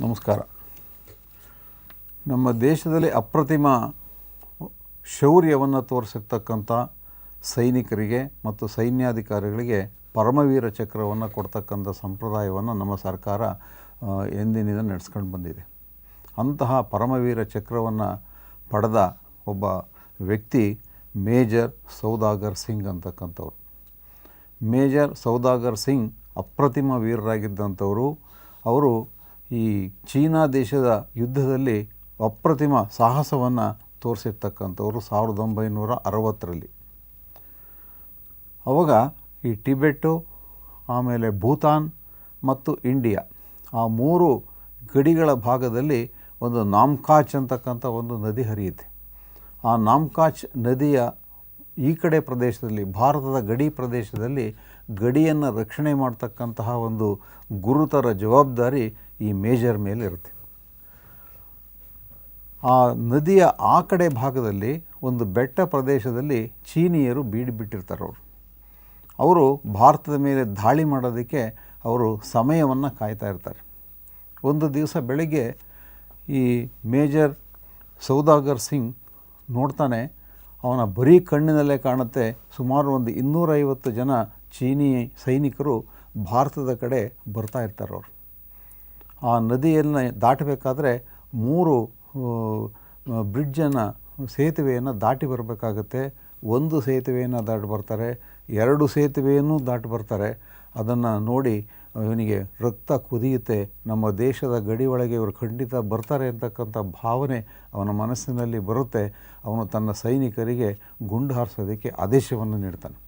ನಮಸ್ಕಾರ. ನಮ್ಮ ದೇಶದಲ್ಲಿ ಅಪ್ರತಿಮ ಶೌರ್ಯವನ್ನು ತೋರಿಸಿರ್ತಕ್ಕಂಥ ಸೈನಿಕರಿಗೆ ಮತ್ತು ಸೈನ್ಯಾಧಿಕಾರಿಗಳಿಗೆ ಪರಮವೀರ ಚಕ್ರವನ್ನು ಕೊಡ್ತಕ್ಕಂಥ ಸಂಪ್ರದಾಯವನ್ನು ನಮ್ಮ ಸರ್ಕಾರ ಎಂದಿನಿಂದ ನಡೆಸ್ಕೊಂಡು ಬಂದಿದೆ. ಅಂತಹ ಪರಮವೀರ ಚಕ್ರವನ್ನು ಪಡೆದ ಒಬ್ಬ ವ್ಯಕ್ತಿ ಮೇಜರ್ ಸೌದಾಗರ್ ಸಿಂಗ್ ಅಂತಕ್ಕಂಥವ್ರು. ಮೇಜರ್ ಸೌದಾಗರ್ ಸಿಂಗ್ ಅಪ್ರತಿಮ ವೀರರಾಗಿದ್ದಂಥವರು. ಅವರು ಈ ಚೀನಾ ದೇಶದ ಯುದ್ಧದಲ್ಲಿ ಅಪ್ರತಿಮ ಸಾಹಸವನ್ನು ತೋರಿಸಿರ್ತಕ್ಕಂಥವ್ರು 1960ರಲ್ಲಿ. ಆವಾಗ ಈ ಟಿಬೆಟ್ಟು, ಆಮೇಲೆ ಭೂತಾನ್ ಮತ್ತು ಇಂಡಿಯಾ, ಆ ಮೂರು ಗಡಿಗಳ ಭಾಗದಲ್ಲಿ ಒಂದು ನಾಮ್ಕಾಚ್ ಅಂತಕ್ಕಂಥ ಒಂದು ನದಿ ಹರಿಯುತ್ತೆ. ಆ ನಾಮ್ಕಾಚ್ ನದಿಯ ಈ ಕಡೆ ಪ್ರದೇಶದಲ್ಲಿ, ಭಾರತದ ಗಡಿ ಪ್ರದೇಶದಲ್ಲಿ ಗಡಿಯನ್ನು ರಕ್ಷಣೆ ಮಾಡ್ತಕ್ಕಂತಹ ಒಂದು ಗುರುತರ ಜವಾಬ್ದಾರಿ ಈ ಮೇಜರ್ ಮೇಲೆ ಇರುತ್ತೆ. ಆ ನದಿಯ ಆ ಕಡೆ ಭಾಗದಲ್ಲಿ ಒಂದು ಬೆಟ್ಟ ಪ್ರದೇಶದಲ್ಲಿ ಚೀನಿಯರು ಬೀಡಿಬಿಟ್ಟಿರ್ತಾರೆ. ಅವರು ಭಾರತದ ಮೇಲೆ ದಾಳಿ ಮಾಡೋದಕ್ಕೆ ಅವರು ಸಮಯವನ್ನು ಕಾಯ್ತಾ ಇರ್ತಾರೆ. ಒಂದು ದಿವಸ ಬೆಳಗ್ಗೆ ಈ ಮೇಜರ್ ಸೌದಾಗರ್ ಸಿಂಗ್ ನೋಡ್ತಾನೆ, ಅವನ ಬರೀ ಕಣ್ಣಿನಲ್ಲೇ ಕಾಣುತ್ತೆ, ಸುಮಾರು ಒಂದು 250 ಜನ ಚೀನಿ ಸೈನಿಕರು ಭಾರತದ ಕಡೆ ಬರ್ತಾ ಇರ್ತಾರೆ. ಅವರು ಆ ನದಿಯನ್ನು ದಾಟಬೇಕಾದ್ರೆ 3 ಬ್ರಿಡ್ಜನ್ನು, ಸೇತುವೆಯನ್ನು ದಾಟಿ ಬರಬೇಕಾಗತ್ತೆ. ಒಂದು ಸೇತುವೆಯನ್ನು ದಾಟಿ ಬರ್ತಾರೆ, 2 ಸೇತುವೆಯನ್ನು ದಾಟಿ ಬರ್ತಾರೆ. ಅದನ್ನು ನೋಡಿ ಇವನಿಗೆ ರಕ್ತ ಕುದಿಯುತ್ತೆ. ನಮ್ಮ ದೇಶದ ಗಡಿ ಒಳಗೆ ಇವರು ಖಂಡಿತ ಬರ್ತಾರೆ ಅಂತಕ್ಕಂಥ ಭಾವನೆ ಅವನ ಮನಸ್ಸಿನಲ್ಲಿ ಬರುತ್ತೆ. ಅವನು ತನ್ನ ಸೈನಿಕರಿಗೆ ಗುಂಡು ಹಾರಿಸೋದಕ್ಕೆ ಆದೇಶವನ್ನು ನೀಡ್ತಾನೆ.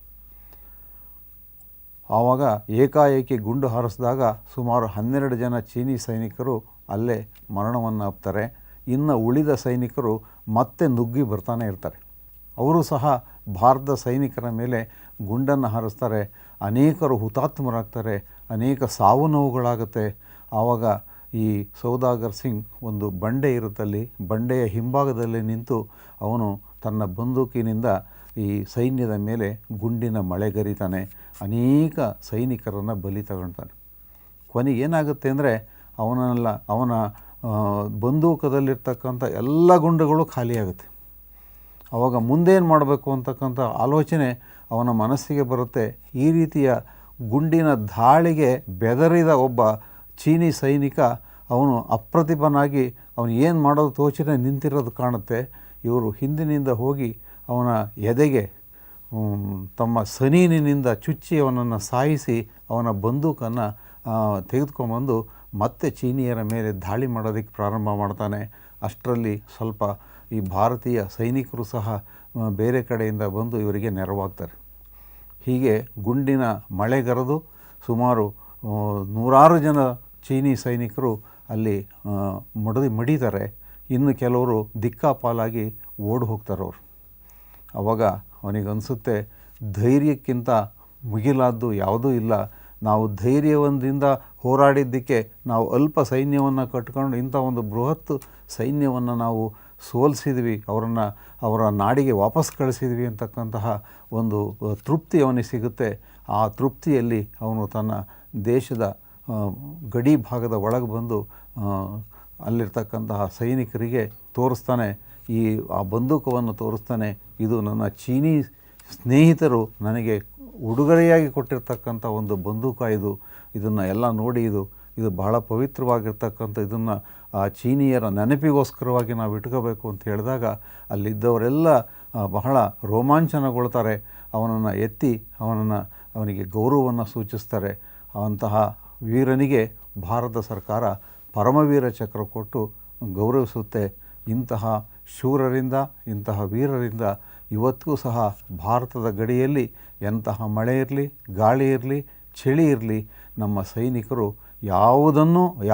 ಆವಾಗ ಏಕಾಏಕಿ ಗುಂಡು ಹಾರಿಸಿದಾಗ ಸುಮಾರು 12 ಜನ ಚೀನಿ ಸೈನಿಕರು ಅಲ್ಲೇ ಮರಣವನ್ನು ಅಪ್ತಾರೆ. ಇನ್ನು ಉಳಿದ ಸೈನಿಕರು ಮತ್ತೆ ನುಗ್ಗಿ ಬರ್ತಾನೆ ಇರ್ತಾರೆ. ಅವರು ಸಹ ಭಾರತದ ಸೈನಿಕರ ಮೇಲೆ ಗುಂಡನ್ನು ಹಾರಿಸ್ತಾರೆ. ಅನೇಕರು ಹುತಾತ್ಮರಾಗ್ತಾರೆ, ಅನೇಕ ಸಾವು ನೋವುಗಳಾಗುತ್ತೆ. ಆವಾಗ ಈ ಸೌದಾಗರ್ ಸಿಂಗ್ ಒಂದು ಬಂಡೆ ಇರುತ್ತಲ್ಲಿ, ಬಂಡೆಯ ಹಿಂಭಾಗದಲ್ಲಿ ನಿಂತು ಅವನು ತನ್ನ ಬಂದೂಕಿನಿಂದ ಈ ಸೈನ್ಯದ ಮೇಲೆ ಗುಂಡಿನ ಮಳೆಗರಿತಾನೆ. ಅನೇಕ ಸೈನಿಕರನ್ನು ಬಲಿ ತಗೊಳ್ತಾನೆ. ಕೊನೆಗೆ ಏನಾಗುತ್ತೆ ಅಂದರೆ ಅವನ ಬಂದೂಕದಲ್ಲಿರ್ತಕ್ಕಂಥ ಎಲ್ಲ ಗುಂಡುಗಳು ಖಾಲಿಯಾಗುತ್ತೆ. ಆವಾಗ ಮುಂದೇನು ಮಾಡಬೇಕು ಅಂತಕ್ಕಂಥ ಆಲೋಚನೆ ಅವನ ಮನಸ್ಸಿಗೆ ಬರುತ್ತೆ. ಈ ರೀತಿಯ ಗುಂಡಿನ ದಾಳಿಗೆ ಬೆದರಿದ ಒಬ್ಬ ಚೀನಿ ಸೈನಿಕ ಅವನು ಅಪ್ರತಿಭನಾಗಿ ಅವನು ಏನು ಮಾಡೋದು ತೋಚನೆ ನಿಂತಿರೋದು ಕಾಣುತ್ತೆ. ಇವರು ಹಿಂದಿನಿಂದ ಹೋಗಿ ಅವನ ಎದೆಗೆ ತಮ್ಮ ಸನೀನಿನಿಂದ ಚುಚ್ಚಿ ಅವನನ್ನು ಸಾಯಿಸಿ ಅವನ ಬಂದೂಕನ್ನು ತೆಗೆದುಕೊಂಬಂದು ಮತ್ತೆ ಚೀನಿಯರ ಮೇಲೆ ದಾಳಿ ಮಾಡೋದಕ್ಕೆ ಪ್ರಾರಂಭ ಮಾಡ್ತಾನೆ. ಅಷ್ಟರಲ್ಲಿ ಸ್ವಲ್ಪ ಈ ಭಾರತೀಯ ಸೈನಿಕರು ಸಹ ಬೇರೆ ಕಡೆಯಿಂದ ಬಂದು ಇವರಿಗೆ ನೆರವಾಗ್ತಾರೆ. ಹೀಗೆ ಗುಂಡಿನ ಮಳೆಗರೆದು ಸುಮಾರು 100 ಜನ ಚೀನಿ ಸೈನಿಕರು ಅಲ್ಲಿ ಮಡಿತಾರೆ. ಇನ್ನು ಕೆಲವರು ದಿಕ್ಕಾಪಾಲಾಗಿ ಓಡಿ ಹೋಗ್ತಾರೆ. ಆವಾಗ ಅವನಿಗನ್ಸುತ್ತೆ, ಧೈರ್ಯಕ್ಕಿಂತ ಮುಗಿಲಾದ್ದು ಯಾವುದೂ ಇಲ್ಲ. ನಾವು ಧೈರ್ಯದಿಂದ ಹೋರಾಡಿದ್ದಕ್ಕೆ ನಾವು ಅಲ್ಪ ಸೈನ್ಯವನ್ನು ಕಟ್ಕೊಂಡು ಇಂಥ ಒಂದು ಬೃಹತ್ ಸೈನ್ಯವನ್ನು ನಾವು ಸೋಲಿಸಿದ್ವಿ, ಅವರ ನಾಡಿಗೆ ವಾಪಸ್ ಕಳಿಸಿದ್ವಿ ಅಂತಕ್ಕಂತಹ ಒಂದು ತೃಪ್ತಿ ಅವನಿಗೆ ಸಿಗುತ್ತೆ. ಆ ತೃಪ್ತಿಯಲ್ಲಿ ಅವನು ತನ್ನ ದೇಶದ ಗಡಿ ಭಾಗದ ಒಳಗೆ ಬಂದು ಅಲ್ಲಿರ್ತಕ್ಕಂತಹ ಸೈನಿಕರಿಗೆ ತೋರಿಸ್ತಾನೆ. ಆ ಬಂದೂಕವನ್ನು ತೋರಿಸ್ತಾನೆ. ಇದು ನನ್ನ ಚೀನಿ ಸ್ನೇಹಿತರು ನನಗೆ ಉಡುಗೊರೆಯಾಗಿ ಕೊಟ್ಟಿರ್ತಕ್ಕಂಥ ಒಂದು ಬಂದೂಕ. ಇದನ್ನು ಎಲ್ಲ ನೋಡಿ ಇದು ಬಹಳ ಪವಿತ್ರವಾಗಿರ್ತಕ್ಕಂಥ, ಇದನ್ನು ಆ ಚೀನಿಯರ ನೆನಪಿಗೋಸ್ಕರವಾಗಿ ನಾವು ಇಟ್ಕೋಬೇಕು ಅಂತ ಹೇಳಿದಾಗ ಅಲ್ಲಿದ್ದವರೆಲ್ಲ ಬಹಳ ರೋಮಾಂಚನಗೊಳ್ತಾರೆ. ಅವನನ್ನು ಎತ್ತಿ ಅವನಿಗೆ ಗೌರವವನ್ನು ಸೂಚಿಸ್ತಾರೆ. ಅಂತಹ ವೀರನಿಗೆ ಭಾರತ ಸರ್ಕಾರ ಪರಮವೀರ ಚಕ್ರ ಕೊಟ್ಟು ಗೌರವಿಸುತ್ತೆ. ಇಂತಹ ಶೂರರಿಂದ, ಇಂತಹ ವೀರರಿಂದ ಇವತ್ತಿಗೂ ಸಹ ಭಾರತದ ಗಡಿಯಲ್ಲಿ ಎಂತಹ ಮಳೆ ಇರಲಿ, ಗಾಳಿ ಇರಲಿ, ಚಳಿ ಇರಲಿ, ನಮ್ಮ ಸೈನಿಕರು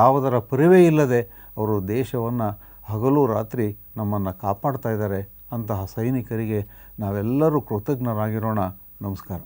ಯಾವುದರ ಪರಿವೇ ಇಲ್ಲದೆ ಅವರು ದೇಶವನ್ನು ಹಗಲು ರಾತ್ರಿ ನಮ್ಮನ್ನು ಕಾಪಾಡ್ತಾ ಇದ್ದಾರೆ. ಅಂತಹ ಸೈನಿಕರಿಗೆ ನಾವೆಲ್ಲರೂ ಕೃತಜ್ಞರಾಗಿರೋಣ. ನಮಸ್ಕಾರ.